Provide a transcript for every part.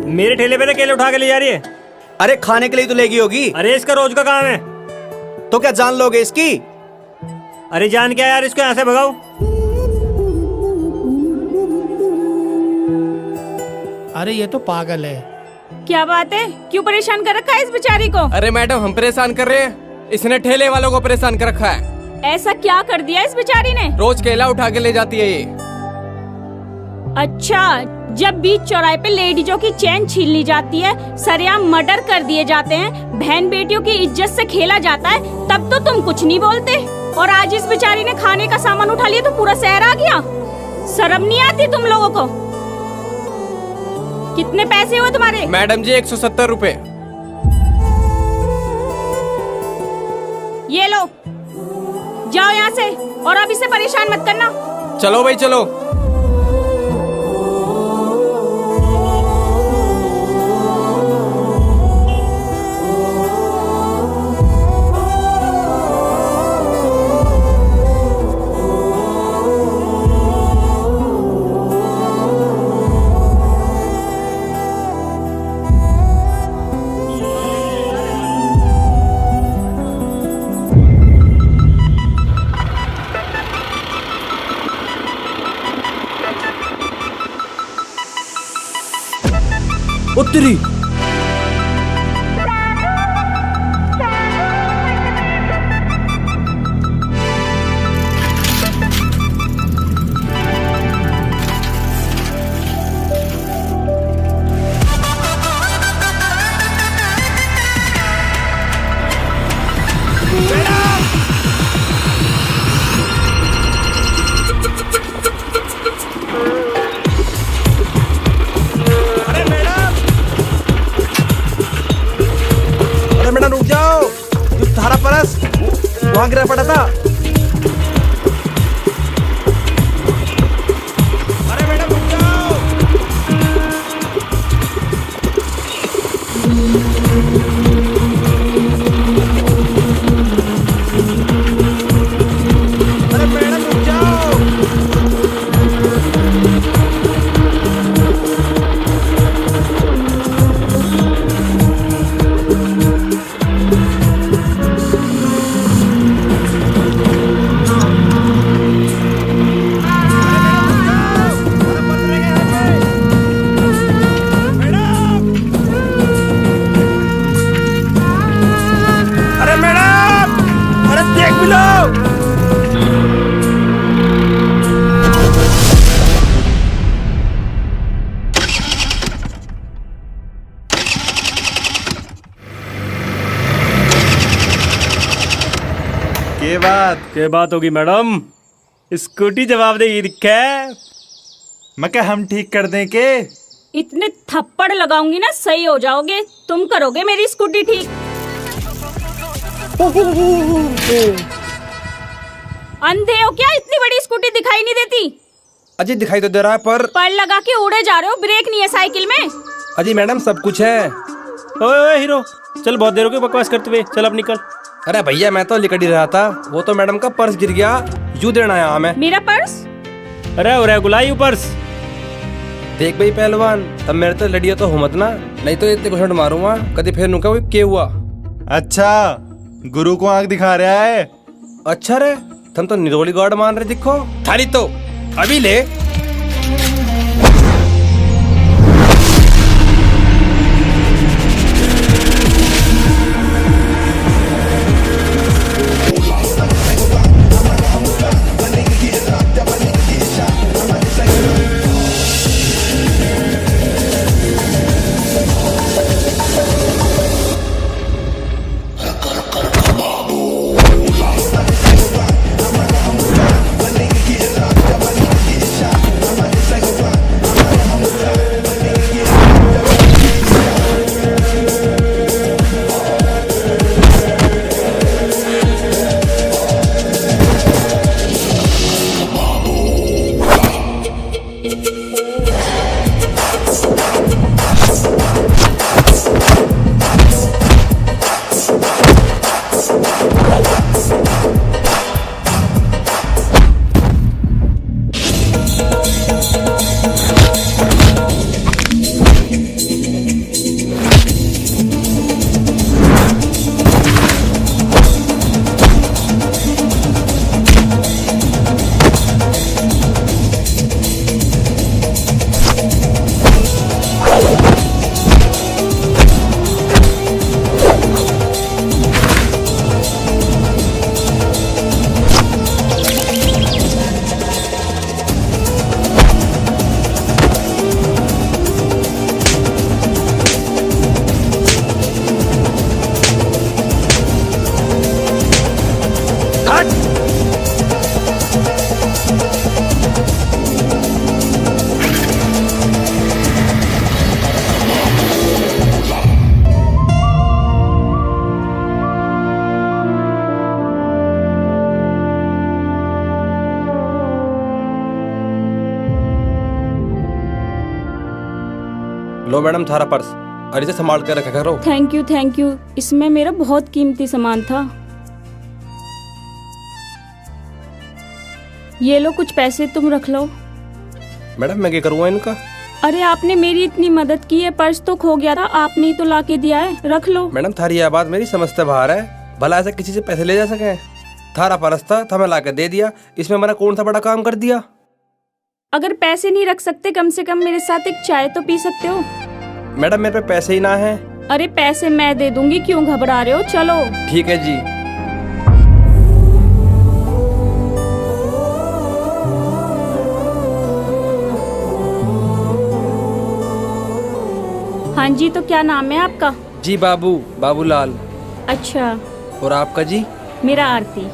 मेरे ठेले पे तो केले उठा के ले जा रही है। अरे खाने के लिए तो लेगी होगी। अरे इसका रोज का काम है। तो क्या जान लोगे इसकी? अरे जान क्या यार, इसको यहाँ से भगाओ। अरे ये तो पागल है। क्या बात है, क्यों परेशान कर रखा है इस बेचारी को? अरे मैडम हम परेशान कर रहे हैं, इसने ठेले वालों को परेशान कर रखा है। ऐसा क्या कर दिया इस बेचारी ने? रोज केला उठा के ले जाती है ये। अच्छा, जब बीच चौराहे पे लेडीजों की चैन छीन ली जाती है, सरेआम मर्डर कर दिए जाते हैं, बहन बेटियों की इज्जत से खेला जाता है, तब तो तुम कुछ नहीं बोलते। और आज इस बेचारी ने खाने का सामान उठा लिया तो पूरा शहर आ गया। शर्म नहीं आती तुम लोगों को? कितने पैसे हुए तुम्हारे? मैडम जी 170 रुपए। ये लो, जाओ यहाँ से और अब इसे परेशान मत करना। चलो भाई चलो। उत्तरी मैडम रुक जाओ, थारा परस वहां गिरा पड़ा था। अरे मैडम रुक जाओ। अरे मैडम रुक जाओ। के बात होगी मैडम, स्कूटी जवाब देगी दिखा है। मैं क्या हम ठीक कर दें के? इतने थप्पड़ लगाऊंगी ना सही हो जाओगे। तुम करोगे मेरी स्कूटी ठीक। अंधे हो क्या? इतनी बड़ी स्कूटी दिखाई नहीं देती? अजी दिखाई तो दे रहा है पर लगा के उड़े जा रहे हो, ब्रेक नहीं है साइकिल में। अजी मैडम सब कुछ है। ओए हीरो, चल बहुत देर हो गई बकवास करते हुए, चल अब निकल। अरे भैया मैं तो लिकट ही रहा था, वो तो मैडम का पर्स गिर गया, यूं देना आया हमें। मेरा पर्स? अरे गुलाई पर्स। देख भाई पहलवान, तब मेरे तो लड़ियो तो हो मत ना, नहीं तो इतने घुसट मारूंगा कभी फिर नुका क्या हुआ। अच्छा गुरु को आंख दिखा रहा है। अच्छा रे, तुम तो निरोली गॉड मान रहे दिखो। थाली तो अभी ले। लो मैडम थारा पर्स, और इसे संभाल कर रखा करो। Thank you. इसमें मेरा बहुत कीमती सामान था। ये लो कुछ पैसे, तुम रख लो। मैडम मैं क्या करूँगा इनका? अरे आपने मेरी इतनी मदद की है, पर्स तो खो गया था, आपने ही तो लाके दिया है, रख लो। मैडम थारी यह बात मेरी समझते बाहर है, भला ऐसा किसी से पैसे ले जा सके? थारा पर्स था मैं लाके दे दिया, इसमें मैंने कौन सा बड़ा काम कर दिया? अगर पैसे नहीं रख सकते, कम से कम मेरे साथ एक चाय तो पी सकते हो। मैडम मेरे पे पैसे ही ना है। अरे पैसे मैं दे दूंगी, क्यों घबरा रहे हो, चलो। ठीक है जी। हाँ जी, तो क्या नाम है आपका? जी बाबूलाल। अच्छा, और आपका जी? मेरा आरती।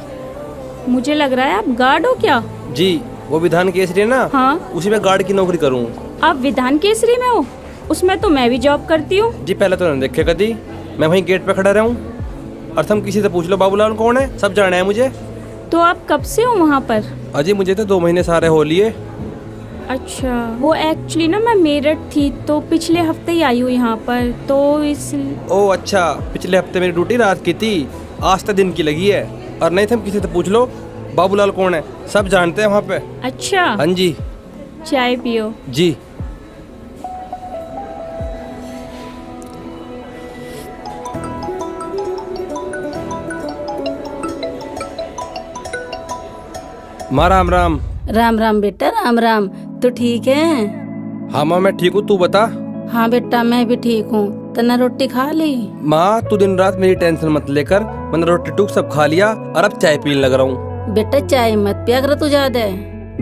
मुझे लग रहा है आप गार्ड हो क्या? जी, वो विधान केसरी है ना, हाँ। उसी में गार्ड की नौकरी करूँ। आप विधान केसरी में हो? उसमें तो मैं भी जॉब करती हूँ। जी पहले तो नहीं देखे कभी, मैं वहीं गेट पे खड़ा रहूँ। और तुम किसी से पूछ लो बाबूलाल कौन है, सब जाना है मुझे। तो आप कब से हो वहाँ पर? अजी मुझे तो 2 महीने सारे हो लिए। अच्छा, वो एक्चुअली ना मैं मेरठ थी, तो पिछले हफ्ते ही आई हूँ यहाँ पर, तो इस। ओ अच्छा, पिछले हफ्ते मेरी ड्यूटी रात की थी, आज तक दिन की लगी है। और नहीं तुम किसी से पूछ लो बाबूलाल कौन है, सब जानते हैं वहाँ पे। अच्छा। हाँ जी। चाय पियो। जी। माँ राम राम। राम राम बेटा, राम राम। तो ठीक है? हाँ माँ मैं ठीक हूँ, तू बता। हाँ बेटा मैं भी ठीक हूँ। तने रोटी खा ली? माँ तू दिन रात मेरी टेंशन मत लेकर, मैंने रोटी टूक सब खा लिया और अब चाय पीने लग रहा हूँ। बेटा चाय मत पिया कर तू ज्यादा।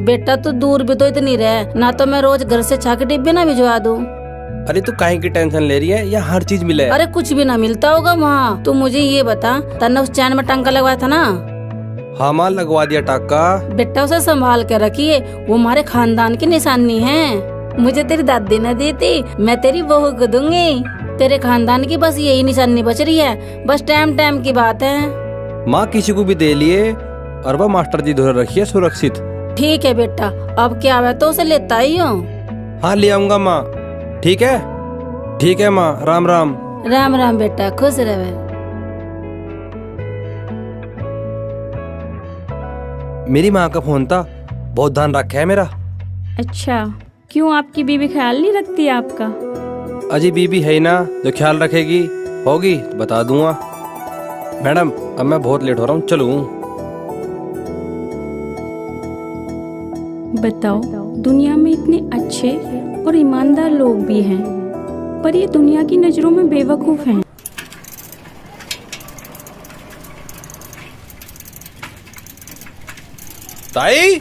बेटा तू दूर भी तो इतनी रहे ना, तो मैं रोज घर से छा के डिब्बे ना भिजवा दूँ। अरे तू काहे की टेंशन ले रही है, या हर चीज मिले? अरे कुछ भी ना मिलता होगा वहाँ। तू मुझे ये बता, तन्ने उस चैन में टांका लगवाया था ना? हाँ माँ लगवा दिया टाका। बेटा उसे संभाल के रखिए, वो हमारे खानदान की निशानी है। मुझे तेरी दादी ने दी थी, मैं तेरी बहू को दूंगी। तेरे खानदान की बस यही निशानी बच रही है, बस टाइम टाइम की बात है। माँ किसी को भी दे लिए, और वह मास्टर जी धोरे रखिए सुरक्षित। ठीक है बेटा, अब क्या हुआ तो उसे लेता ही हो। हाँ ले आऊंगा माँ। ठीक है? ठीक है माँ, राम राम। राम राम बेटा, खुश रहे। मेरी माँ का फोन था, बहुत ध्यान रखा है मेरा। अच्छा, क्यों आपकी बीवी ख्याल नहीं रखती आपका? अजी बीबी है ही ना जो ख्याल रखेगी, होगी तो बता दूंगा। मैडम अब मैं बहुत लेट हो रहा हूँ, चलूँ? बताओ, दुनिया में इतने अच्छे और ईमानदार लोग भी हैं, पर ये दुनिया की नजरों में बेवकूफ हैं। ताई,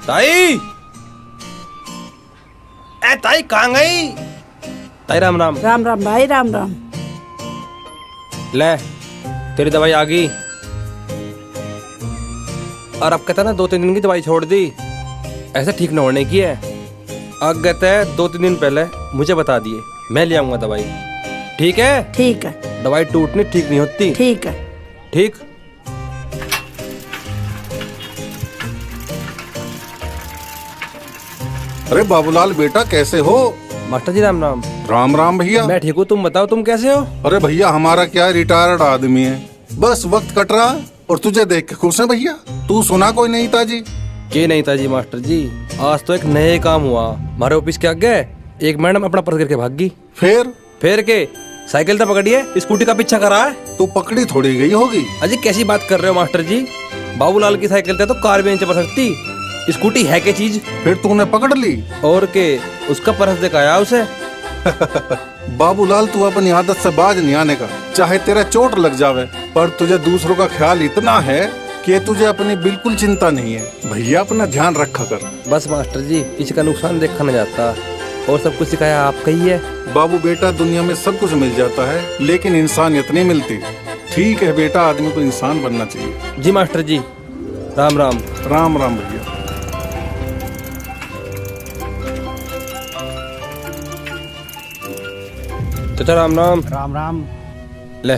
ताई, ए ताई कहाँ गई? ताई राम राम। राम राम भाई, राम राम। ले तेरी दवाई आ गई। और अब कहता ना 2-3 दिन की दवाई छोड़ दी, ऐसे ठीक न होने की है। अब कहते है 2-3 दिन पहले मुझे बता दिए, मैं ले आऊंगा दवाई। ठीक है? ठीक है। दवाई टूटनी ठीक नहीं होती। ठीक है। ठीक। अरे बाबूलाल बेटा कैसे हो? मास्टर जी राम राम। राम राम भैया। मैं ठीक हूँ, तुम बताओ तुम कैसे हो? अरे भैया हमारा क्या, रिटायर्ड आदमी है, बस वक्त कट रहा और तुझे देख के खुश है भैया। तू सुना कोई नहीं ताजी? के नहीं था जी मास्टर जी, आज तो एक नए काम हुआ हमारे ऑफिस के आगे। एक मैडम अपना पर्स करके भाग गई। फिर के साइकिल तो पकड़ी है, स्कूटी का पीछा करा है। तो पकड़ी थोड़ी गई होगी। अजी कैसी बात कर रहे हो मास्टर जी, बाबूलाल की साइकिल तो कार भी नहीं चल सकती, स्कूटी है क्या चीज? फिर तूने पकड़ ली? और के उसका पर्स दिखाया उसे। बाबूलाल तू अपनी आदत से बाज नहीं आने का, चाहे तेरा चोट लग जावे, पर तुझे दूसरों का ख्याल इतना है कि तुझे अपनी बिल्कुल चिंता नहीं है। भैया अपना ध्यान रखा कर। बस मास्टर जी, किसी का नुकसान देखा नहीं जाता, और सब कुछ सिखाया आपका ही है। बाबू बेटा दुनिया में सब कुछ मिल जाता है, लेकिन इंसानियत नहीं मिलती। ठीक है बेटा, आदमी को इंसान बनना चाहिए। जी मास्टर जी, राम राम। राम राम भैया। चाचा राम राम। राम राम। ले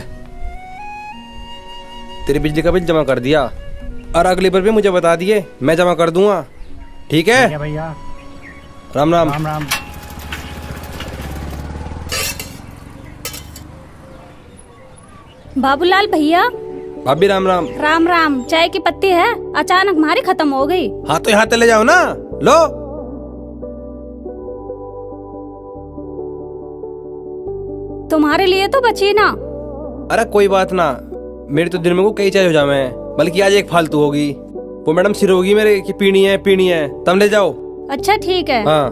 तेरी बिजली का बिल जमा कर दिया, और अगली बार भी मुझे बता दिए, मैं जमा कर दूंगा। ठीक है भैया? राम राम। राम राम। बाबूलाल भैया। भाभी राम राम। राम राम। चाय की पत्ती है, अचानक हमारी खत्म हो गई। हाँ तो यहाँ ले जाओ ना, लो। तुम्हारे लिए तो बची ना। अरे कोई बात ना, मेरी तो दिन में को कई चाय हो जावे, बल्कि आज एक फालतू होगी। वो मैडम सिर होगी मेरे कि पीनी है, तुम ले जाओ। अच्छा ठीक है। हाँ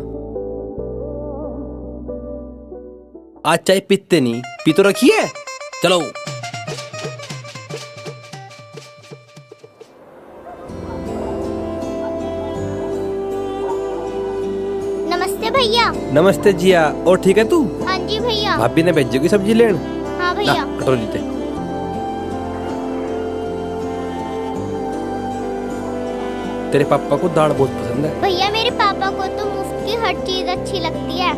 आज चाय पीते नहीं, पी तो रखी है, चलो। नमस्ते भैया। नमस्ते जिया, और ठीक है तू? हाँ जी भैया। भाभी ने भेजोगी सब्जी लेन? हाँ भैया। कटोरी दे। तेरे पापा को दाल बहुत पसंद है। भैया मेरे पापा को तो मुफ्त की हर चीज अच्छी लगती है।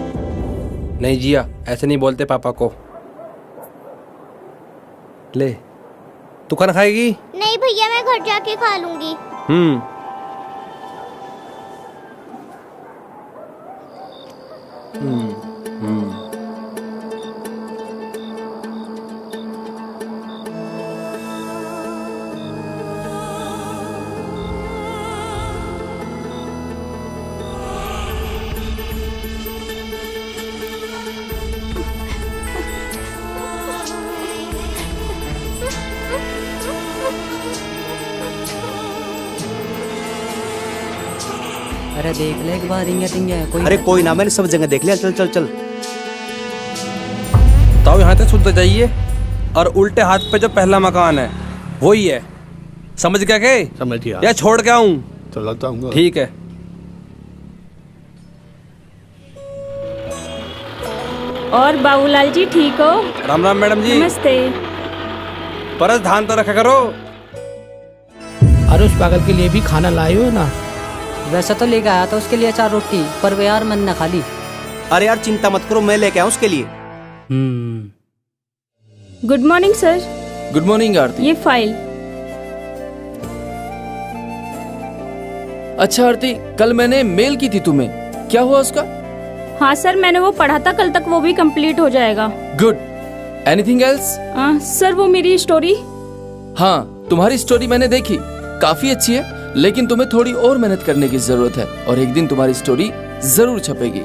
नहीं जिया, ऐसे नहीं बोलते पापा को। ले, तू खाना खाएगी? नहीं भैया, मैं घर जाके खा लूंगी। अरे देख ले एक बार, कोई। अरे कोई ना, मैंने सब जगह देख लिया। चल चल चल। तो यहाँ से शुद्ध जाइए और उल्टे हाथ पे जो पहला मकान है वही है, समझ गया? के समझ गया। या छोड़ के आऊं? चलता हूँ। ठीक है। और बाबूलाल जी ठीक हो? राम राम मैडम जी। नमस्ते। परस ध्यान तो रखा करो। अरे उस पागल के लिए भी खाना लाए हो ना? वैसा तो लेके आया था उसके लिए 4 रोटी, पर वे यार मन न खाली। अरे यार चिंता मत करो, मैं लेके आऊँ उसके लिए। Good morning sir. Good morning Aarti. ये फाइल। अच्छा आरती, कल मैंने मेल की थी तुम्हें, क्या हुआ उसका? हाँ सर, मैंने वो पढ़ा था, कल तक वो भी कंप्लीट हो जाएगा। गुड। Anything else? सर वो मेरी स्टोरी। हाँ तुम्हारी स्टोरी मैंने देखी, काफी अच्छी है, लेकिन तुम्हें थोड़ी और मेहनत करने की जरूरत है और एक दिन तुम्हारी स्टोरी जरूर छपेगी।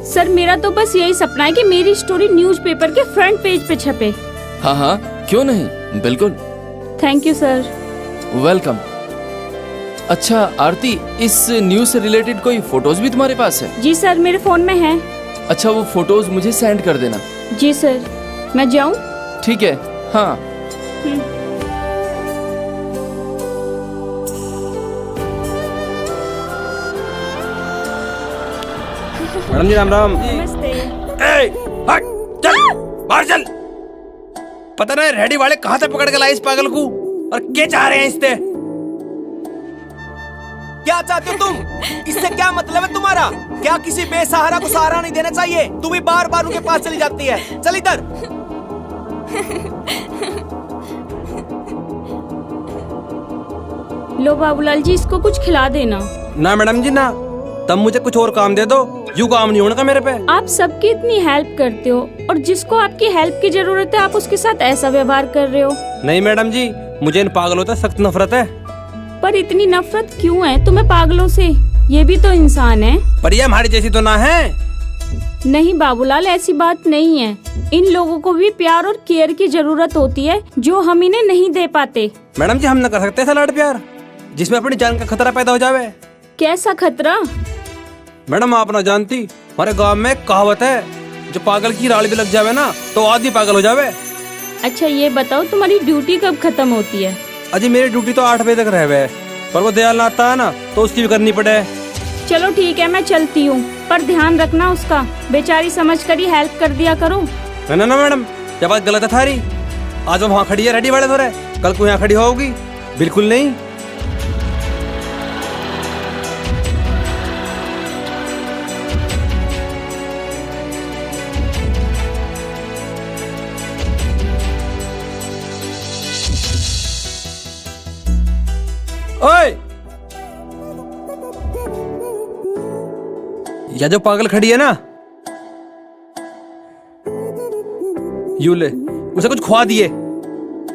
सर मेरा तो बस यही सपना है कि मेरी स्टोरी न्यूज़पेपर के फ्रंट पेज पे छपे। हाँ हाँ क्यों नहीं, बिल्कुल। Thank you sir. वेलकम। अच्छा आरती, इस न्यूज से रिलेटेड कोई फोटोज भी तुम्हारे पास है? जी सर, मेरे फोन में है। अच्छा वो फोटोज मुझे सेंड कर देना। जी सर। मैं जाऊँ? ठीक है। हाँ मैडम जी राम राम। नमस्ते। हट, चल बाहर चल। पता नहीं रेडी वाले कहाँ से पकड़ के लाए इस पागल को, और क्या चाह रहे हैं इससे? क्या चाहते हो तुम? इससे क्या मतलब है तुम्हारा? क्या किसी बेसहारा को सहारा नहीं देना चाहिए? तू भी बार बार उनके पास चली जाती है। चल इधर। लो बाबूलाल जी, इसको कुछ खिला देना। ना मैडम जी ना, तब मुझे कुछ और काम दे दो, यूं काम नहीं होने का मेरे पे। आप सबकी इतनी हेल्प करते हो और जिसको आपकी हेल्प की जरूरत है आप उसके साथ ऐसा व्यवहार कर रहे हो। नहीं मैडम जी, मुझे इन पागलों से सख्त नफरत है। पर इतनी नफरत क्यों है तुम्हें पागलों से? ये भी तो इंसान है। पर ये हमारी जैसी तो ना है। नहीं बाबूलाल, ऐसी बात नहीं है। इन लोगों को भी प्यार और केयर की जरूरत होती है जो हम इन्हें नहीं दे पाते। मैडम जी हम न कर सकते ऐसा लाड प्यार जिसमें अपनी जान का खतरा पैदा हो जावे। कैसा खतरा? मैडम आप ना जानती, हमारे गांव में एक कहावत है, जो पागल की राल भी लग जावे ना तो आदमी पागल हो जावे। अच्छा ये बताओ, तुम्हारी ड्यूटी कब खत्म होती है? अजी मेरी ड्यूटी तो 8 बजे तक रहे, पर वो दयाल ना आता है ना तो उसकी भी करनी पड़े। चलो ठीक है, मैं चलती हूँ, पर ध्यान रखना उसका। बेचारी समझ कर ही हेल्प कर दिया करो। ना ना मैडम, ये बात गलत है थारी। आज वो वहाँ खड़ी है रेडी वाले थोड़े, कल को यहाँ खड़ी होगी? बिल्कुल नहीं। ओए, या जो पागल खड़ी है ना, यू ले, उसे कुछ खुआ दिए,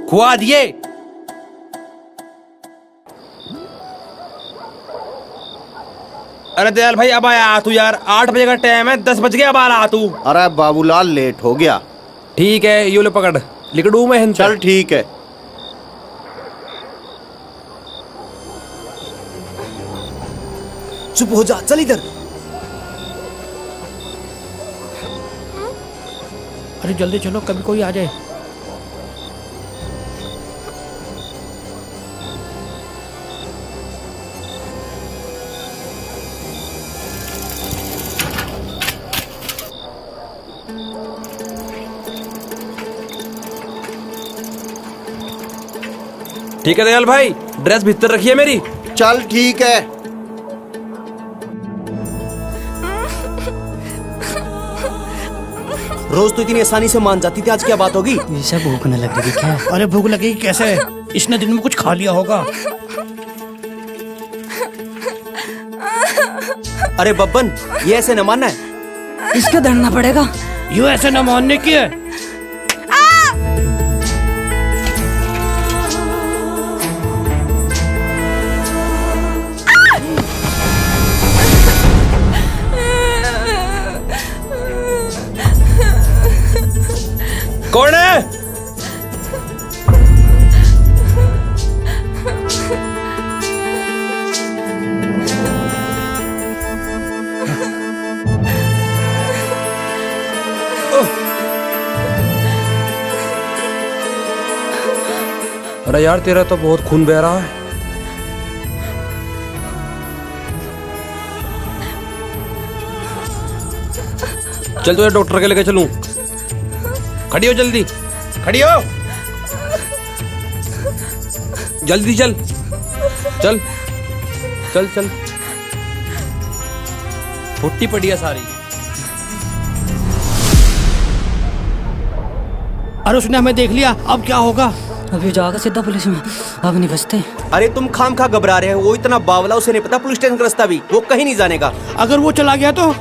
खुआ दिए। अरे दयाल भाई अब आया तू यार, 8 बजे का टाइम है, 10 बज गए, अब आ रहा तू। अरे बाबूलाल लेट हो गया। ठीक है, यू ले पकड़, लिकड़ू में। चल ठीक है। चुप हो जा, चल इधर। अरे जल्दी चलो, कभी कोई आ जाए। ठीक है दयाल भाई, ड्रेस भीतर रखिए मेरी। चल ठीक है। रोज तो इतनी आसानी से मान जाती थी, आज क्या बात होगी? इसे भूख न लग रही क्या? अरे भूख लगेगी कैसे, इसने दिन में कुछ खा लिया होगा। अरे बब्बन, ये ऐसे न मानना है। इसको धरना पड़ेगा। यू ऐसे न मानने की है। कौन है? अरे यार तेरा तो बहुत खून बह रहा है। चल तुझे डॉक्टर के लेके चलूं। खड़ी हो जल्दी, खड़ी हो जल्दी, चल चल चल चल। फुट्टी पड़ी है सारी। अरे उसने हमें देख लिया, अब क्या होगा? अभी जाकर सीधा पुलिस में, अब नहीं बचते। अरे तुम खाम खा घबरा रहे हो, वो इतना बावला, उसे नहीं पता पुलिस स्टेशन का रास्ता भी, वो कहीं नहीं जानेगा। अगर वो चला गया तो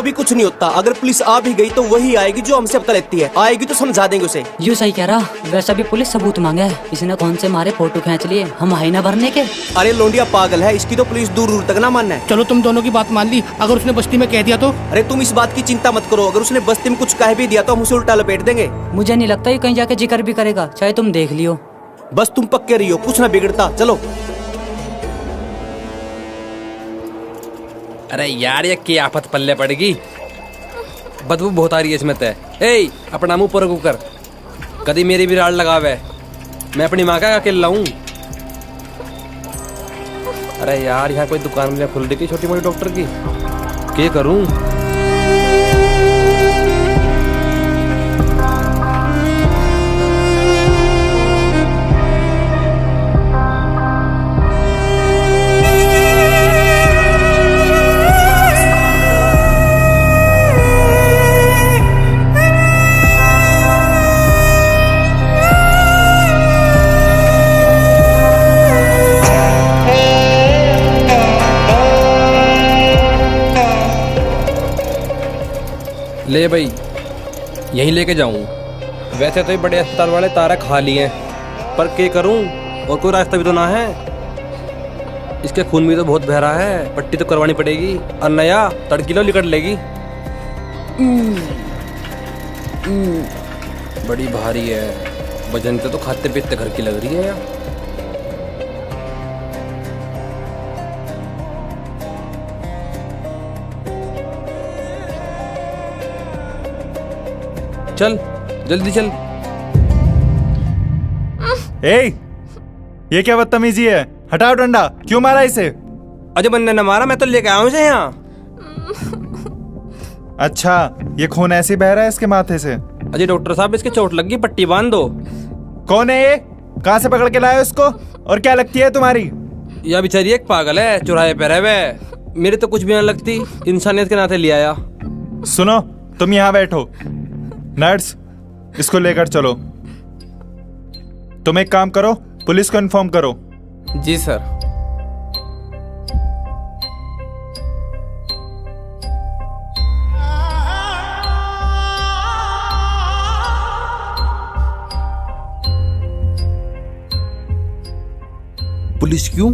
भी कुछ नहीं होता। अगर पुलिस आ भी गई तो वही आएगी जो हमसे पता लेती है, आएगी तो समझा देंगे उसे। यू सही कह रहा, वैसा भी पुलिस सबूत मांगे है, इसने कौन से मारे फोटो खींच लिए, हम है ना भरने के। अरे लोंडिया पागल है, इसकी तो पुलिस दूर दूर तक ना मानना है। चलो तुम दोनों की बात मान ली, अगर उसने बस्ती में कह दिया तो? अरे तुम इस बात की चिंता मत करो, अगर उसने बस्ती में कुछ कह भी दिया तो हम उसे उल्टा लपेट देंगे। मुझे नहीं लगता ये कहीं जाके जिक्र भी करेगा, चाहे तुम देख लियो। बस तुम पक्के रहियो, कुछ ना बिगड़ता। चलो। अरे यार ये क्या आफत पल्ले पड़ेगी, बदबू बहुत आ रही है इसमें। तय ए अपना मुंह पर कर, कभी मेरी भी राड़ लगावे, मैं अपनी माँ का अकेला हूँ। अरे यार यहाँ कोई दुकान में खुल रही छोटी मोटी डॉक्टर की, क्या करूँ? ले भाई यहीं लेके जाऊं। वैसे तो ये बड़े अस्पताल वाले तारा खा लिए हैं, पर क्या करूं, और कोई रास्ता भी तो ना है। इसके खून भी तो बहुत बह रहा है, पट्टी तो करवानी पड़ेगी, और नया तड़कीलो लिकट लेगी। बड़ी भारी है, वजन तो खाते पीते घर की लग रही है यार। चल जल्दी चल। ये क्या बदतमीजी है, हटाओ डंडा, क्यों मारा इसे? अजय बंदे ने मारा, मैं तो लेके आया हूं इसे यहाँ। अच्छा, ये खून ऐसे बह रहा है इसके माथे से? अजय डॉक्टर साहब इसके चोट लग गई, पट्टी बांध दो। कौन है ये, कहाँ से पकड़ के लाए उसको, और क्या लगती है तुम्हारी? यह बेचारी एक पागल है, चौराहे पे रहे, मेरे तो कुछ भी ना लगती, इंसानियत के नाते ले आया। सुनो तुम यहाँ बैठो, नर्स इसको लेकर चलो। तुम एक काम करो, पुलिस को इन्फॉर्म करो। जी सर। पुलिस क्यों?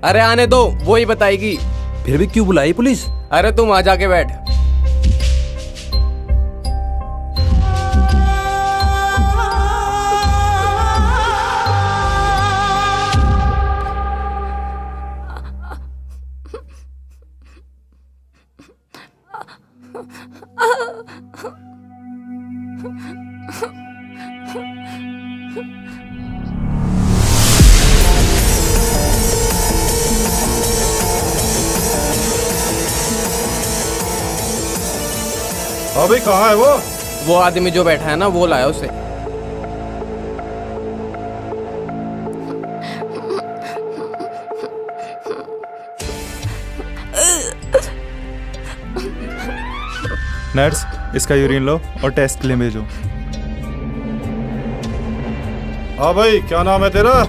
अरे आने दो, वो ही बताएगी। फिर भी क्यों बुलाई पुलिस? अरे तुम आ जाके बैठ। अभी कहाँ है वो आदमी जो बैठा है ना, वो लाया उसे। नर्स, इसका यूरिन लो और टेस्ट के लिए भेजो। हाँ भाई, क्या नाम है तेरा?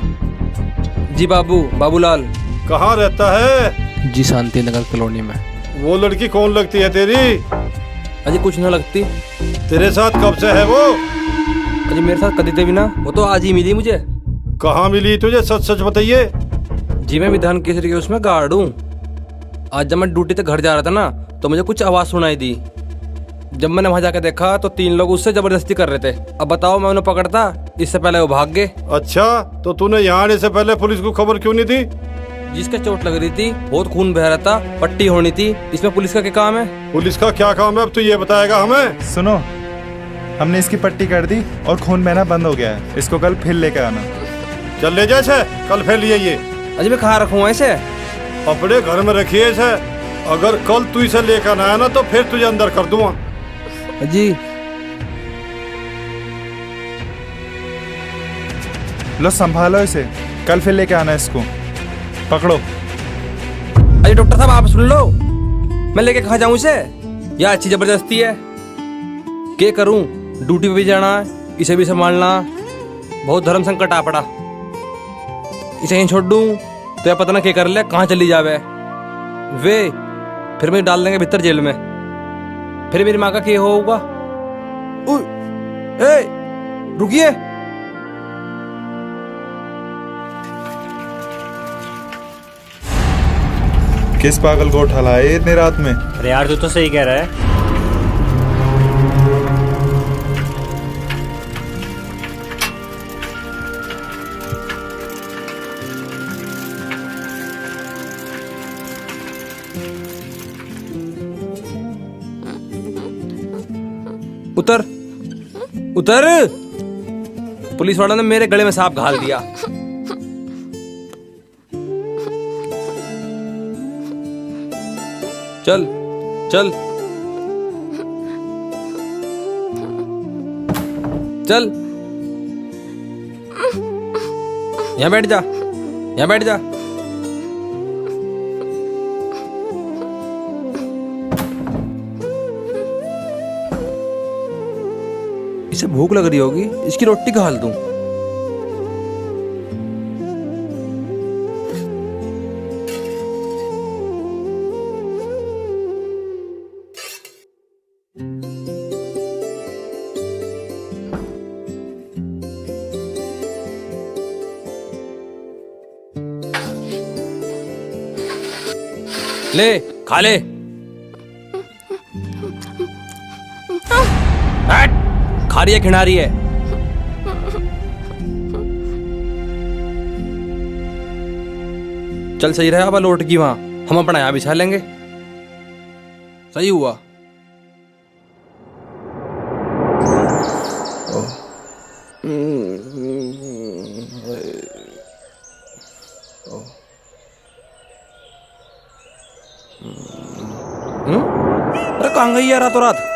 जी बाबू, बाबूलाल। कहाँ रहता है? जी शांति नगर कॉलोनी में। वो लड़की कौन लगती है तेरी? अजी कुछ ना लगती। तेरे साथ कब से है वो? अजी मेरे साथ कभी भी ना, वो तो आज ही मिली मुझे। कहाँ मिली तुझे, सच सच बताइए। जी मैं विधान केसरी के उसमें गार्ड हूँ। आज जब मैं ड्यूटी तक घर जा रहा था ना, तो मुझे कुछ आवाज सुनाई दी। जब मैंने वहां जाकर देखा तो 3 लोग उससे जबरदस्ती कर रहे थे। अब बताओ, मैं उन्हें पकड़ता, इससे पहले वो भाग गए। अच्छा, तो तूने यहाँ आने से पहले पुलिस को खबर क्यों नहीं दी? जिसके चोट लग रही थी, बहुत खून बह रहा था, पट्टी होनी थी, इसमें पुलिस का क्या काम है? पुलिस का क्या काम है, अब तू ये बताएगा हमें। सुनो, हमने इसकी पट्टी कर दी और खून बहना बंद हो गया है। इसको कल फिर लेकर आना। चल ले जा इसे, कल फिर लिए ये। अजी मैं कहाँ रखूँ इसे? अपने घर में रखिए इसे। अगर कल तू इसे लेकर ना आया ना, तो फिर तुझे अंदर कर दूंगा। जी लो संभालो इसे, कल फिर लेके आना इसको। पकड़ो। अरे डॉक्टर साहब आप सुन लो, मैं लेके कहाँ जाऊं इसे? यह अच्छी जबरदस्ती है। क्या करूं, ड्यूटी पे भी जाना है, इसे भी संभालना, बहुत धर्म संकट आ पड़ा। इसे यहीं छोड़ दूं तो यह पता ना क्या कर ले, कहाँ चली जावे वे, फिर मुझे डाल देंगे भीतर जेल में। फिर मेरी माँ का क्या होगा? रुकिए। किस पागल को उठा लाए इतनी रात में? अरे यार, तू तो सही कह रहा है। उतर उतर। पुलिस वालों ने मेरे गले में सांप घाल दिया। चल चल चल, यहाँ बैठ जा, यहाँ बैठ जा। इसे भूख लग रही होगी, इसकी रोटी खा दूं। ले खा ले। हट, खा रही है, खिला रही है। चल सही रहा, अब लौट की वहां हम अपना यहाँ बिछा लेंगे। सही हुआ। अरे कहाँ गई यार रातों रात?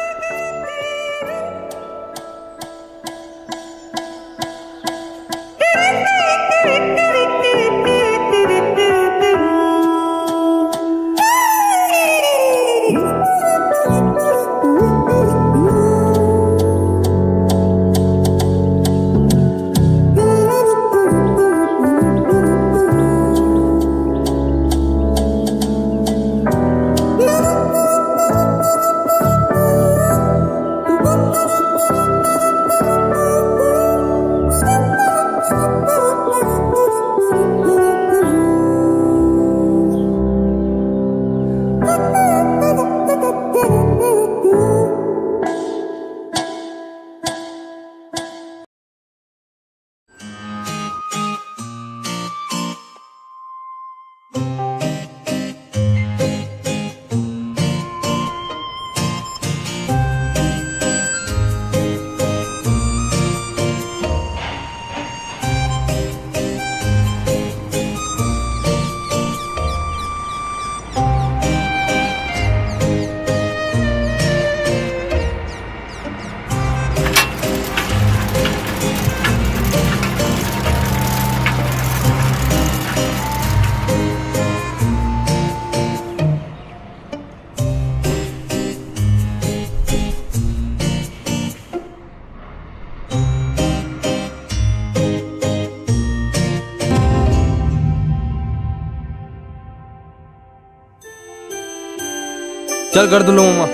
चल कर दो लो मामा।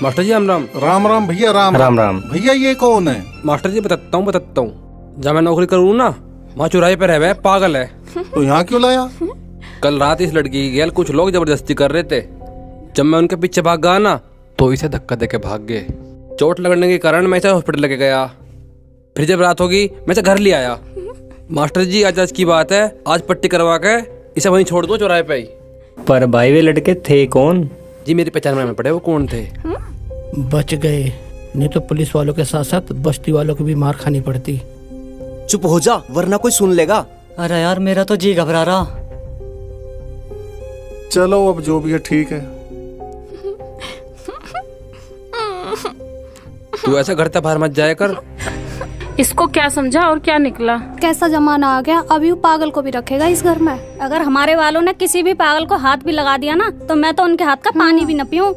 मास्टर जी राम राम। राम राम भैया, राम राम राम। भैया ये कौन है? मास्टर जी बताता हूँ। जब मैं नौकरी करूँ ना, वहाँ चौराहे पे रह पागल है। तो यहाँ क्यों लाया? कल रात इस लड़की की गैल कुछ लोग जबरदस्ती कर रहे थे। जब मैं उनके पीछे भाग गया ना, तो इसे धक्का देके भाग गए। चोट लगने के कारण मैं इसे हॉस्पिटल लेके गया। फिर जब रात होगी मैं इसे घर ले आया। मास्टर जी आज की बात है, आज पट्टी करवा के इसे वहीं छोड़ दो चौराहे पे ही। पर भाई वे लड़के थे कौन? जी मेरी पहचान में पड़े वो कौन थे। बच गए, नहीं तो पुलिस वालों के साथ साथ बस्ती वालों को भी मार खानी पड़ती। चुप हो जा वरना कोई सुन लेगा। अरे यार मेरा तो जी घबरा रहा। चलो अब जो भी है ठीक है। तू ऐसा घर से बाहर मत जाया कर। इसको क्या समझा और क्या निकला? कैसा जमाना आ गया, अभी वो पागल को भी रखेगा इस घर में। अगर हमारे वालों ने किसी भी पागल को हाथ भी लगा दिया ना, तो मैं तो उनके हाथ का पानी भी न पीऊं।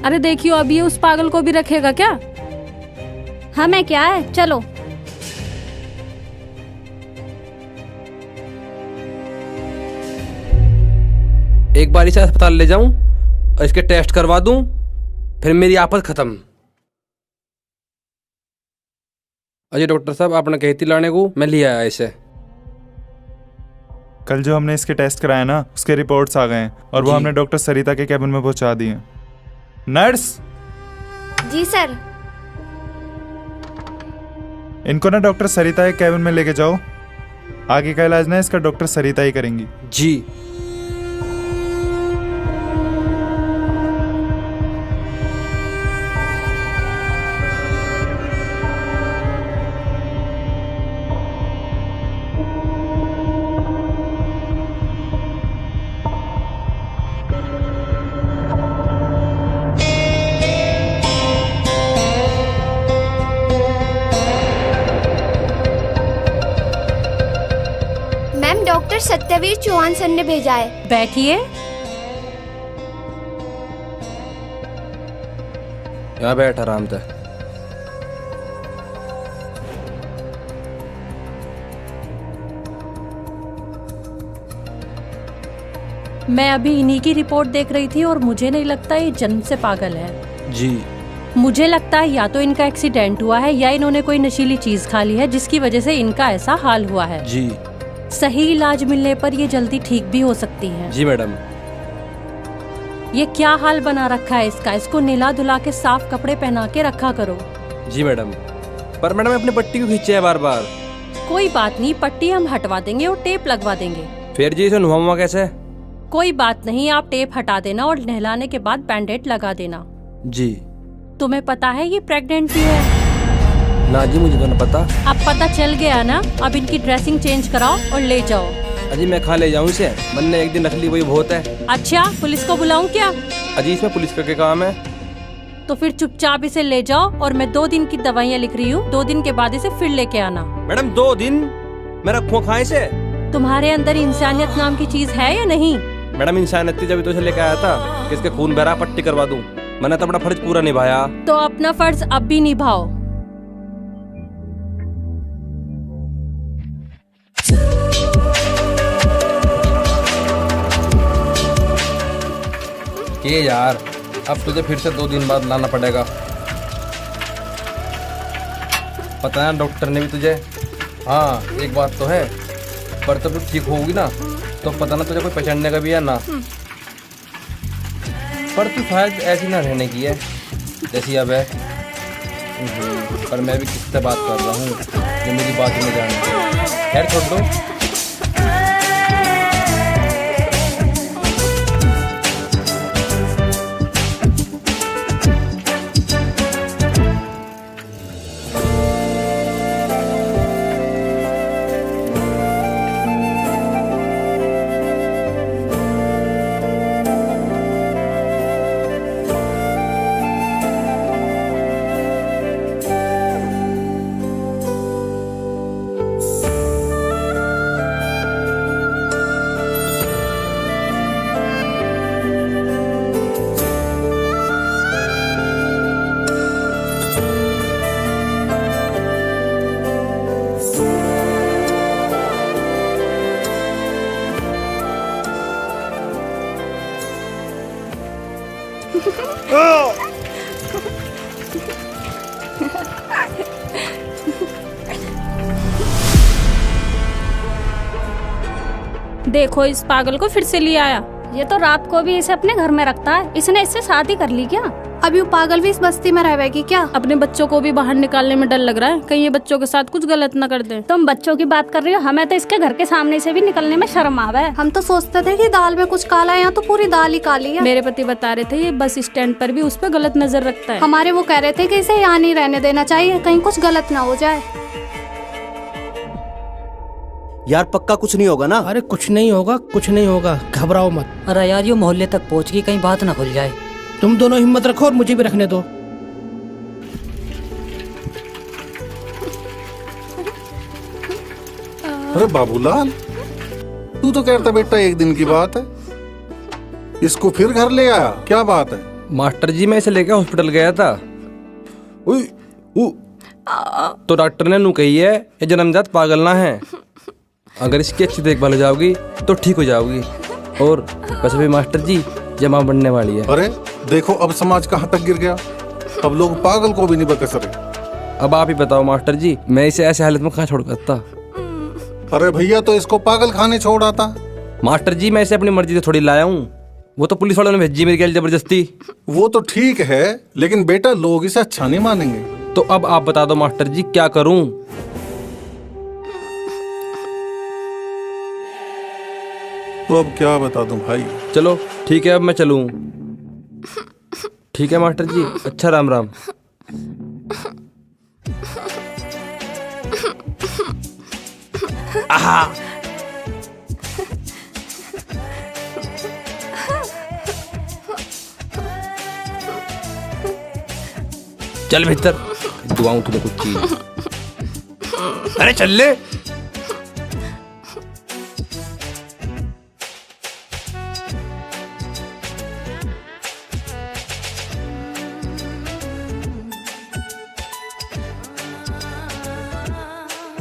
अरे देखियो, अब ये उस पागल को भी रखेगा क्या? हमें क्या है, चलो। एक बार इसे अस्पताल ले जाऊं और इसके टेस्ट करवा दूं, फिर मेरी आफत खत्म। अजय डॉक्टर साहब आपने कही थी लाने को, मैं ले आया इसे। कल जो हमने इसके टेस्ट कराए ना, उसके रिपोर्ट्स आ गए हैं और वो हमने डॉक्टर सरिता के कैबिन में पहुंचा दिए। नर्स जी सर। इनको ना डॉक्टर सरिता के कैबिन में लेके जाओ। आगे का इलाज ना इसका डॉक्टर सरिता ही करेंगी। जी। Ma'am doctor Satyavir Chauhan sir ने भेजा है। बैठिए। यहाँ बैठ आराम से। मैं अभी इन्हीं की रिपोर्ट देख रही थी और मुझे नहीं लगता ये जन्म से पागल है। जी। मुझे लगता है या तो इनका एक्सीडेंट हुआ है या इन्होंने कोई नशीली चीज खा ली है, जिसकी वजह से इनका ऐसा हाल हुआ है। जी। सही इलाज मिलने पर ये जल्दी ठीक भी हो सकती है। जी मैडम। ये क्या हाल बना रखा है इसका? इसको नीला धुला के साफ कपड़े पहना के रखा करो। जी मैडम। पर मैडम अपनी पट्टी क्यों खींचे है बार बार? कोई बात नहीं, पट्टी हम हटवा देंगे और टेप लगवा देंगे। फिर जी इसे नुआ कैसे? कोई बात नहीं, आप टेप हटा देना और नहलाने के बाद बैंडेड लगा देना। जी। तुम्हें पता है ये प्रेग्नेंट भी है? ना जी मुझे तो नहीं पता। अब पता चल गया ना, अब इनकी ड्रेसिंग चेंज कराओ और ले जाओ। अजी मैं खा ले जाऊँ इसे, मन ने एक दिन रख ली वही बहुत है। अच्छा पुलिस को बुलाऊं क्या? अजी इसमें पुलिस का क्या काम है? तो फिर चुपचाप इसे ले जाओ और मैं 2 दिन की दवाइयाँ लिख रही हूँ, 2 दिन के बाद इसे फिर लेके आना। मैडम 2 दिन? मैं रखूँ खाए से? तुम्हारे अंदर इंसानियत नाम की चीज है या नहीं? मैडम इंसानियत थी जब तो इसे लेके आया था कि इसके खून बहरा पट्टी करवा दूं। मैंने तो अपना फर्ज पूरा निभाया। तो अपना फर्ज अब भी निभाओ। ये यार अब तुझे फिर से 2 दिन बाद लाना पड़ेगा। पता है डॉक्टर ने भी तुझे, हाँ एक बात तो है, पर तब तू ठीक होगी ना तो पता ना तुझे कोई पहचानने का भी है ना। पर तू शायद ऐसी ना रहने की है जैसी अब है। पर मैं भी किससे बात कर रहा हूँ कि मेरी बात नहीं जानती। खैर छोड़ दो। देखो इस पागल को फिर से ले आया। ये तो रात को भी इसे अपने घर में रखता है। इसने इससे शादी कर ली क्या? अभी वो पागल भी इस बस्ती में रहेगी क्या? अपने बच्चों को भी बाहर निकालने में डर लग रहा है, कहीं ये बच्चों के साथ कुछ गलत न कर दे। तुम बच्चों की बात कर रही हो, हमें तो इसके घर के सामने से भी निकलने में शर्म आवे। हम तो सोचते थे कि दाल में कुछ काला है, यहाँ तो पूरी दाल ही काली है। मेरे पति बता रहे थे ये बस स्टैंड पर भी उस पर गलत नजर रखता है। हमारे वो कह रहे थे कि इसे यहाँ नहीं रहने देना चाहिए, कहीं कुछ गलत ना हो जाए। यार पक्का कुछ नहीं होगा ना? अरे कुछ नहीं होगा, कुछ नहीं होगा, घबराओ मत। अरे यार ये मोहल्ले तक पहुंच गई, कहीं बात ना खुल जाए। तुम दोनों हिम्मत रखो और मुझे भी रखने दो। अरे बाबूलाल, तू तो कहता बेटा एक दिन की बात है, इसको फिर घर ले आया, क्या बात है? मास्टर जी मैं इसे लेकर हॉस्पिटल गया था। तो डॉक्टर ने नू कही है ये जन्मजात पागल ना है, अगर इसकी अच्छी देखभाल हो जाओगी तो ठीक हो जाओगी। और वैसे भी मास्टर जी ये मां बनने वाली है। अरे देखो अब समाज कहाँ तक गिर गया, अब लोग पागल को भी नहीं बकस रहे। अब आप ही बताओ मास्टर जी, मैं इसे ऐसे हालत में कहाँ छोड़ सकता? अरे भैया तो इसको पागल खाने छोड़ आता। मास्टर जी मैं इसे अपनी मर्जी से थोड़ी लाया हूँ, वो तो पुलिस वालों ने भेजी मेरे ख्याल जबरदस्ती। वो तो ठीक है, लेकिन बेटा लोग इसे अच्छा नहीं मानेंगे। तो अब आप बता दो मास्टर जी क्या करूं? तो अब क्या बता दूं भाई। चलो ठीक है अब मैं चलूं। ठीक है मास्टर जी, अच्छा राम राम। आहा। चल भीतर, दुआऊं तुम्हें कुछ चीज। अरे चल ले।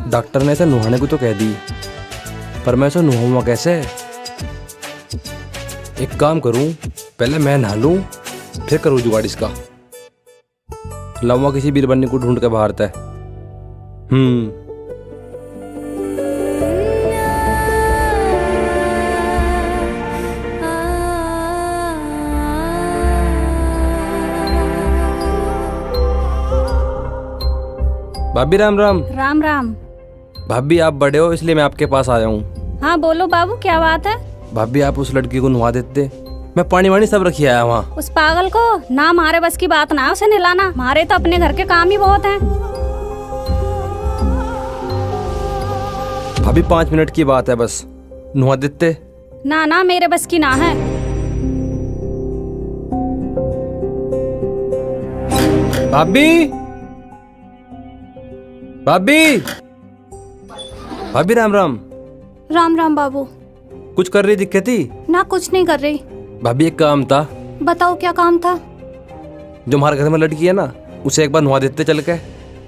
डॉक्टर ने इसे नुहाने को तो कह दी, पर मैं इसे नुहाऊंगा कैसे? एक काम करूं, पहले मैं नहा लूं, फिर करूं जुगाड़ इसका। लाऊंगा किसी बीरबन्नी को ढूंढ के बाहर तय। भाभी राम राम। राम राम। भाभी आप बड़े हो इसलिए मैं आपके पास आया हूँ। हाँ बोलो बाबू, क्या बात है? भाभी आप उस लड़की को नुहा देते, मैं पानी वानी सब रखी आया वहाँ। उस पागल को ना, हमारे बस की बात ना उसे नहलाना, हमारे तो अपने घर के काम ही बहुत हैं। भाभी 5 मिनट की बात है बस, नुहा देते। ना ना मेरे बस की ना है। भाभी भाभी भाभी राम राम। राम राम बाबू। कुछ कर रही दिक्कत थी? ना कुछ नहीं कर रही। भाभी एक काम था। बताओ क्या काम था? जो हमारे घर में लड़की है ना, उसे एक बार नुहा देते चल के।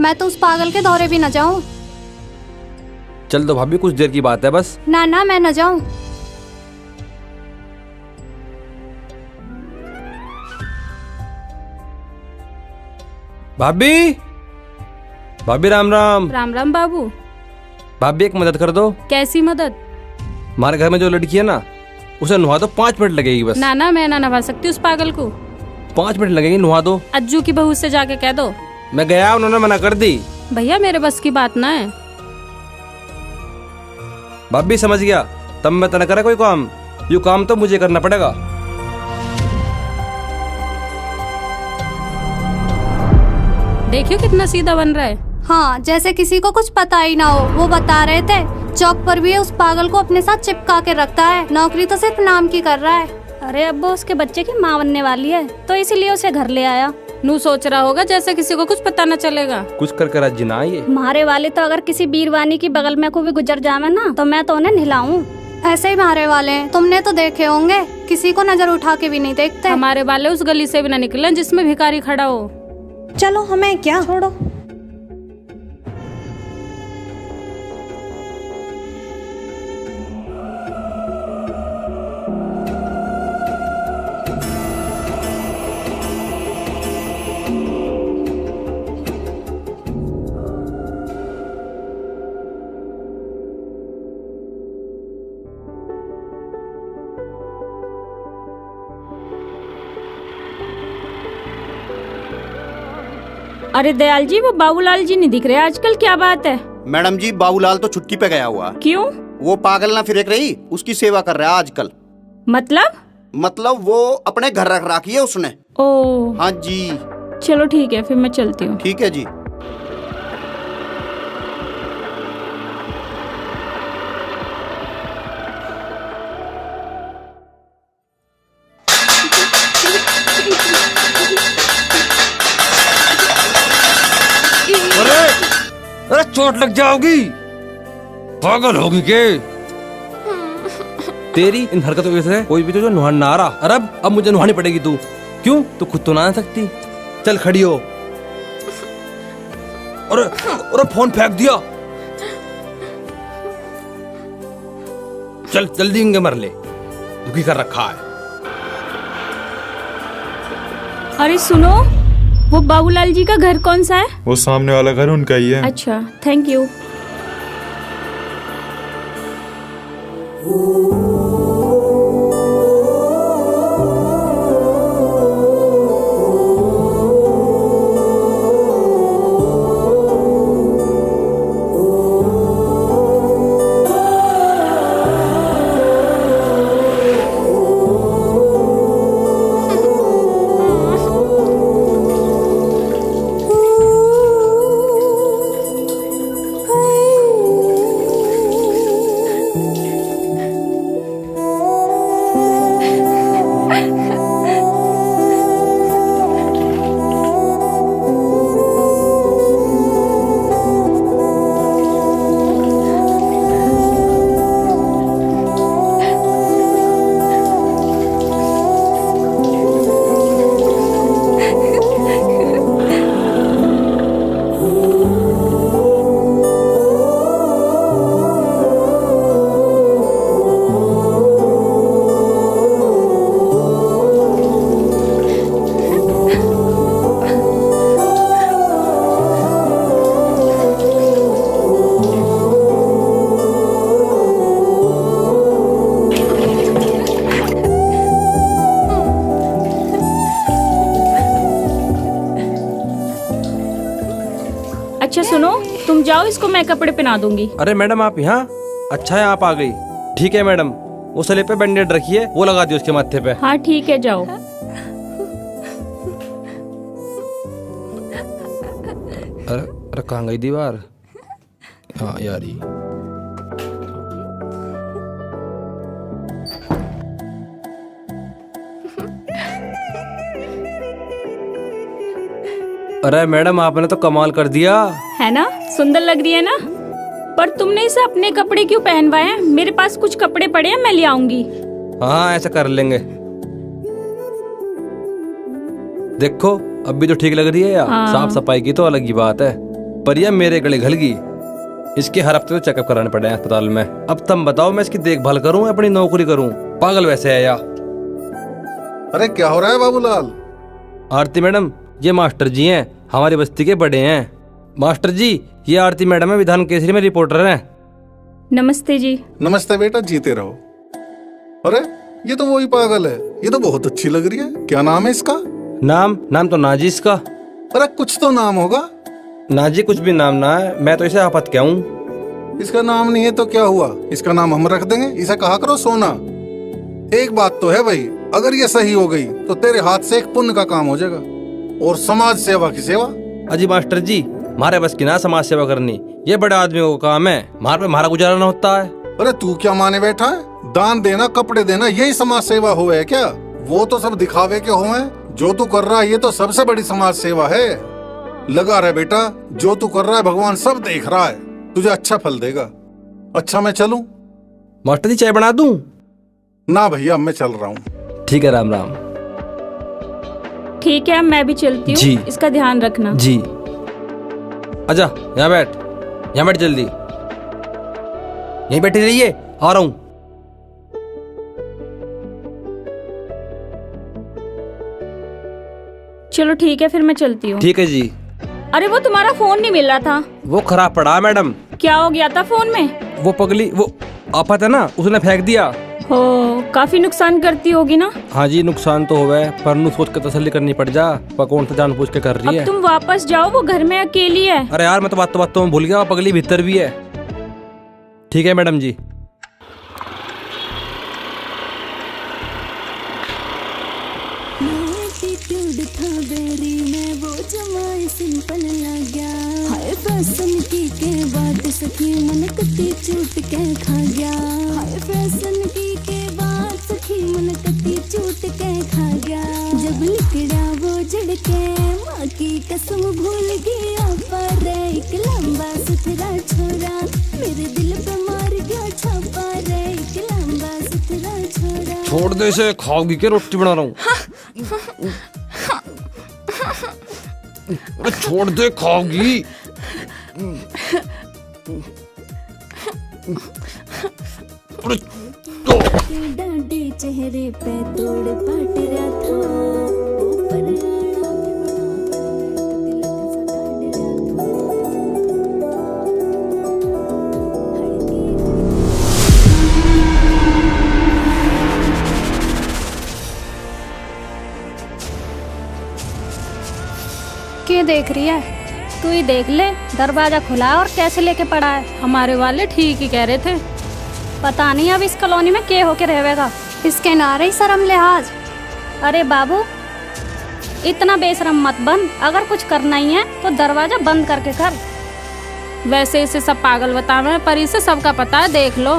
मैं तो उस पागल के दौरे भी न जाऊं। चल दो भाभी, कुछ देर की बात है बस। ना ना मैं न जाऊं। भाभी भाभी राम राम। राम राम बाबू। भाभी एक मदद कर दो। कैसी मदद? हमारे घर में जो लड़की है ना, उसे नुहा दो, 5 मिनट लगेगी बस। ना ना मैं ना नहा सकती उस पागल को। 5 मिनट लगेंगे, नुहा दो। अज्जू की बहू से जाके कह दो। मैं गया, उन्होंने मना कर दी। भैया मेरे बस की बात ना है। भाभी समझ गया, तब मैं तो न करा कोई काम, यू काम तो मुझे करना पड़ेगा। देखियो कितना सीधा बन रहा है। हाँ, जैसे किसी को कुछ पता ही ना हो। वो बता रहे थे चौक पर भी उस पागल को अपने साथ चिपका के रखता है, नौकरी तो सिर्फ नाम की कर रहा है। अरे अब वो उसके बच्चे की माँ बनने वाली है, तो इसीलिए उसे घर ले आया। नू सोच रहा होगा जैसे किसी को कुछ पता न चलेगा। कुछ कर कर आज ना ये मारे वाले तो अगर किसी बीरवानी की बगल में को भी गुजर जावे ना, तो मैं तो उन्हें नहलाऊं। ऐसे ही मारे वाले हैं, तुमने तो देखे होंगे, किसी को नजर उठा के भी नहीं देखते। हमारे वाले उस गली से भी न निकले जिसमें भिखारी खड़ा हो। चलो हमें क्या, छोड़ो। अरे दयाल जी, वो बाबूलाल जी नहीं दिख रहे आजकल, क्या बात है? मैडम जी, बाबूलाल तो छुट्टी पे गया हुआ। क्यों? वो पागल ना फिर रही, उसकी सेवा कर रहा है आजकल। मतलब वो अपने घर रख रखी है उसने। ओ हाँ जी। चलो ठीक है, फिर मैं चलती हूँ। ठीक है जी। अरे चोट लग जाओगी, पागल होगी के? तेरी इन हरकतों की वजह से कोई भी तो जो नुहान ना आ रहा। अरे अब मुझे नुहानी पड़ेगी। तू क्यों? तू खुद तो ना आ सकती। चल खड़ी हो। अरे फोन फेंक दिया। चल जल्दी इंगे मर ले, दुखी कर रखा है। अरे सुनो, वो बाबूलाल जी का घर कौन सा है? वो सामने वाला घर उनका ही है। अच्छा, थैंक यू। अच्छा सुनो, तुम जाओ, इसको मैं कपड़े पहना दूंगी। अरे मैडम आप यहाँ? अच्छा है आप आ गई। ठीक है मैडम, वो सले पे बैंडेड रखिए, वो लगा दियो उसके माथे पे। हाँ ठीक है, जाओ। अरे कहाँ गई दीवार? हाँ यारी। अरे मैडम आपने तो कमाल कर दिया है ना, सुंदर लग रही है ना? पर तुमने इसे अपने कपड़े क्यों पहनवाए हैं? मेरे पास कुछ कपड़े पड़े हैं, मैं ले आऊंगी। हाँ ऐसा कर लेंगे। देखो अब भी तो ठीक लग रही है यार। हाँ। साफ सफाई की तो अलग ही बात है, पर यह मेरे गले घल गई। इसके हर हफ्ते तो चेकअप कराने पड़े हैं अस्पताल में। अब तुम बताओ मैं इसकी देखभाल करूं या अपनी नौकरी करूं? पागल वैसे है यार। अरे क्या हो रहा है बाबूलाल? आरती मैडम, ये मास्टर जी हैं, हमारी बस्ती के बड़े हैं। मास्टर जी, ये आरती मैडम है, विधान केसरी में रिपोर्टर हैं। नमस्ते जी। नमस्ते बेटा, जीते रहो। अरे ये तो वही पागल है, ये तो बहुत अच्छी लग रही है। क्या नाम है इसका? नाम तो नाजी इसका। अरे कुछ तो नाम होगा। नाजी कुछ भी नाम ना है, मैं तो इसे आफत कहूँ। इसका नाम नहीं है तो क्या हुआ, इसका नाम हम रख देंगे। इसे कहा करो सोना। एक बात तो है भाई, अगर ये सही हो गई तो तेरे हाथ से एक पुण्य का काम हो जाएगा और समाज सेवा की सेवा। अजी मास्टर जी, मारे बस की ना समाज सेवा करनी, ये बड़े आदमियों का काम है। मार पे हमारा गुजारा न होता है। अरे तू क्या माने बैठा है? दान देना, कपड़े देना, यही समाज सेवा हुए है क्या? वो तो सब दिखावे के हुए हैं। जो तू कर रहा है ये तो सबसे बड़ी समाज सेवा है। लगा रहे बेटा, जो तू कर रहा है भगवान सब देख रहा है, तुझे अच्छा फल देगा। अच्छा मैं चलूं? मास्टर जी चाय बना दूं? ना भैया, मैं चल रहा हूँ। ठीक है, राम राम। ठीक है, मैं भी चलती हूँ, इसका ध्यान रखना जी। आजा, यहाँ बैठ, यहाँ बैठ जल्दी। यहीं बैठी रहिए, आ रहा हूँ। चलो ठीक है, फिर मैं चलती हूँ। ठीक है जी। अरे वो तुम्हारा फोन नहीं मिल रहा था। वो खराब पड़ा मैडम। क्या हो गया था फोन में? वो पगली, वो आफत है ना, उसने फेंक दिया। हो काफी नुकसान करती होगी ना। हाँ जी नुकसान तो हुआ है, पर नू सोच के तसल्ली करनी पड़ जा, पर कौन सा जानबूझ के कर रही है। अब तुम वापस जाओ, वो घर में अकेली है। अरे यार मैं तो बातों में भूल गया, पगली भीतर भी है। ठीक है मैडम जी। सिंपल लगा हाय फैशन की के बात सखी मन कती चूट के खा गया हाय फैशन की के बात सखी मन कती चूट के खा गया जब निकला वो जड़ के माँ की कसम भूल गया पर एक लंबा सुथरा छोरा मेरे दिल पे मार गया छापा रे एक लंबा सुथरा छोरा। छोड़ दे इसे, खाओगी के रोटी बना रहा हूँ। छोड़ दे खाओगी। डांडी चेहरे पे तोड़ पाट रहा था ऊपर क्या देख रही है? तू ही देख ले, दरवाजा खुला है और कैसे लेके पड़ा है। हमारे वाले ठीक ही कह रहे थे। पता नहीं अब इस कॉलोनी में क्या होके रहेगा। इसके नारे शर्म लिहाज। अरे बाबू इतना बेशरम मत बन, अगर कुछ करना ही है तो दरवाजा बंद करके कर। वैसे इसे सब पागल बतावे हैं, पर इसे सबका पता है, देख लो।